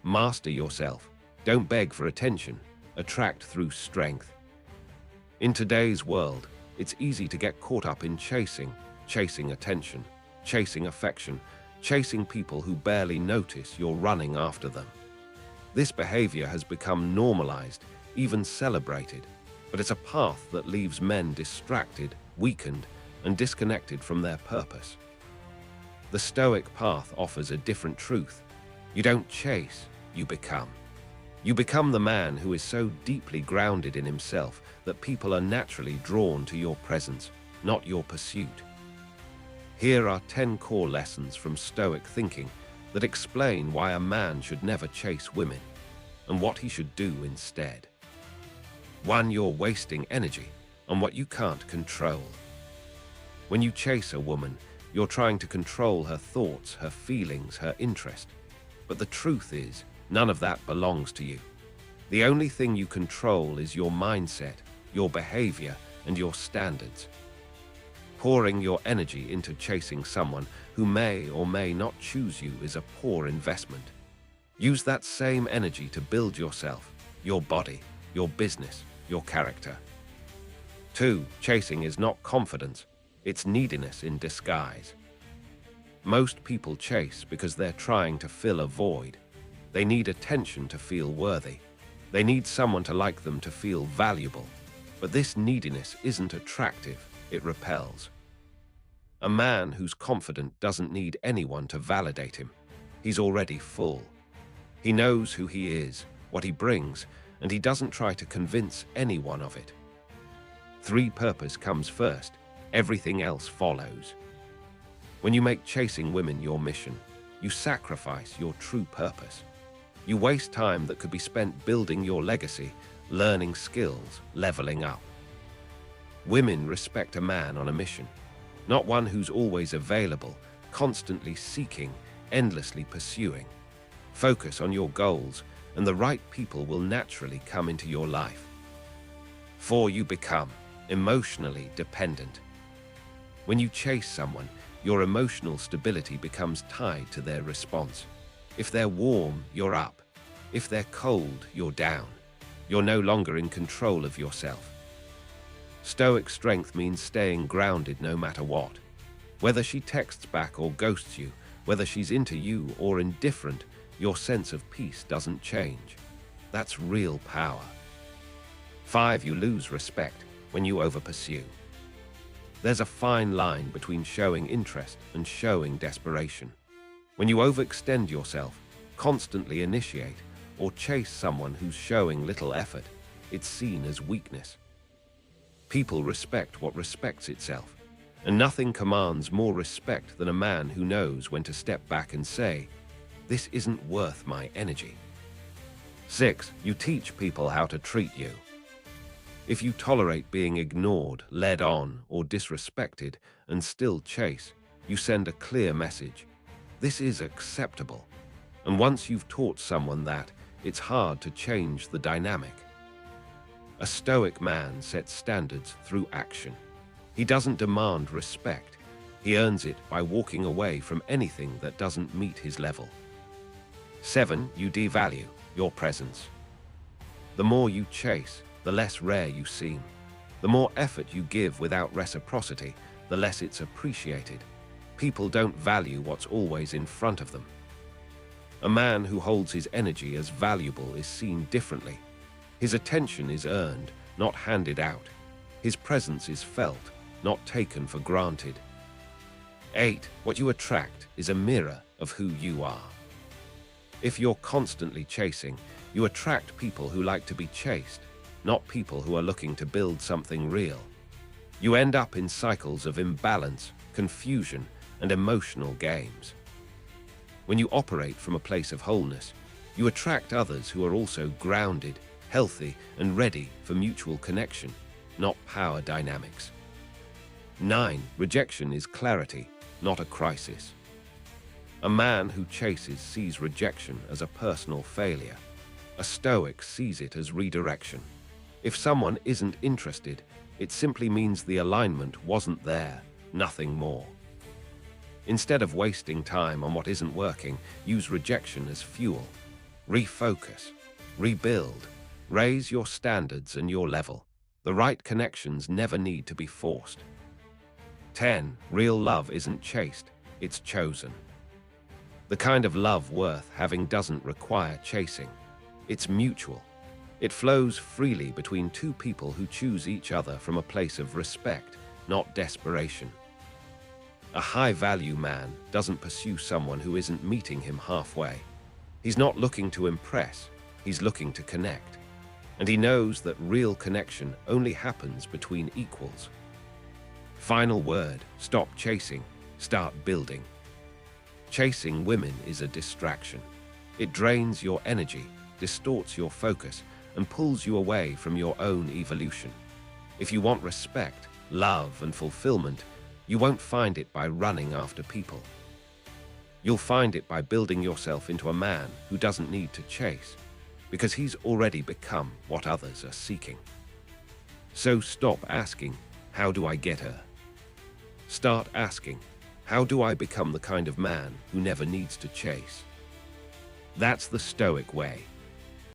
Master yourself. Don't beg for attention. Attract through strength. In today's world, it's easy to get caught up in chasing attention, chasing affection, chasing people who barely notice you're running after them. This behavior has become normalized, even celebrated, but it's a path that leaves men distracted, weakened, and disconnected from their purpose. The Stoic path offers a different truth. You don't chase, you become. You become the man who is so deeply grounded in himself that people are naturally drawn to your presence, not your pursuit. Here are 10 core lessons from Stoic thinking that explain why a man should never chase women and what he should do instead. 1. You're wasting energy on what you can't control. When you chase a woman, you're trying to control her thoughts, her feelings, her interest. But the truth is, none of that belongs to you. The only thing you control is your mindset, your behavior, and your standards. Pouring your energy into chasing someone who may or may not choose you is a poor investment. Use that same energy to build yourself, your body, your business, your character. 2. Chasing is not confidence, it's neediness in disguise. Most people chase because they're trying to fill a void. They need attention to feel worthy. They need someone to like them to feel valuable. But this neediness isn't attractive, it repels. A man who's confident doesn't need anyone to validate him. He's already full. He knows who he is, what he brings, and he doesn't try to convince anyone of it. 3. Purpose comes first. Everything else follows. When you make chasing women your mission, you sacrifice your true purpose. You waste time that could be spent building your legacy, learning skills, leveling up. Women respect a man on a mission, not one who's always available, constantly seeking, endlessly pursuing. Focus on your goals, and the right people will naturally come into your life. 4. You become emotionally dependent. When you chase someone, your emotional stability becomes tied to their response. If they're warm, you're up. If they're cold, you're down. You're no longer in control of yourself. Stoic strength means staying grounded no matter what. Whether she texts back or ghosts you, whether she's into you or indifferent, your sense of peace doesn't change. That's real power. 5. You lose respect when you over-pursue. There's a fine line between showing interest and showing desperation. When you overextend yourself, constantly initiate, or chase someone who's showing little effort, it's seen as weakness. People respect what respects itself, and nothing commands more respect than a man who knows when to step back and say, "This isn't worth my energy." 6. You teach people how to treat you. If you tolerate being ignored, led on, or disrespected and still chase, you send a clear message. This is acceptable. And once you've taught someone that, it's hard to change the dynamic. A Stoic man sets standards through action. He doesn't demand respect. He earns it by walking away from anything that doesn't meet his level. 7. You devalue your presence. The more you chase, the less rare you seem. The more effort you give without reciprocity, the less it's appreciated. People don't value what's always in front of them. A man who holds his energy as valuable is seen differently. His attention is earned, not handed out. His presence is felt, not taken for granted. 8. What you attract is a mirror of who you are. If you're constantly chasing, you attract people who like to be chased, not people who are looking to build something real. You end up in cycles of imbalance, confusion, and emotional games. When you operate from a place of wholeness, you attract others who are also grounded, healthy, and ready for mutual connection, not power dynamics. 9. Rejection is clarity, not a crisis. A man who chases sees rejection as a personal failure. A Stoic sees it as redirection. If someone isn't interested, it simply means the alignment wasn't there, nothing more. Instead of wasting time on what isn't working, use rejection as fuel. Refocus, rebuild, raise your standards and your level. The right connections never need to be forced. 10. Real love isn't chased, it's chosen. The kind of love worth having doesn't require chasing. It's mutual. It flows freely between two people who choose each other from a place of respect, not desperation. A high-value man doesn't pursue someone who isn't meeting him halfway. He's not looking to impress, he's looking to connect. And he knows that real connection only happens between equals. Final word, stop chasing, start building. Chasing women is a distraction. It drains your energy, distorts your focus, and pulls you away from your own evolution. If you want respect, love, and fulfillment, you won't find it by running after people. You'll find it by building yourself into a man who doesn't need to chase, because he's already become what others are seeking. So stop asking, how do I get her? Start asking, how do I become the kind of man who never needs to chase? That's the Stoic way.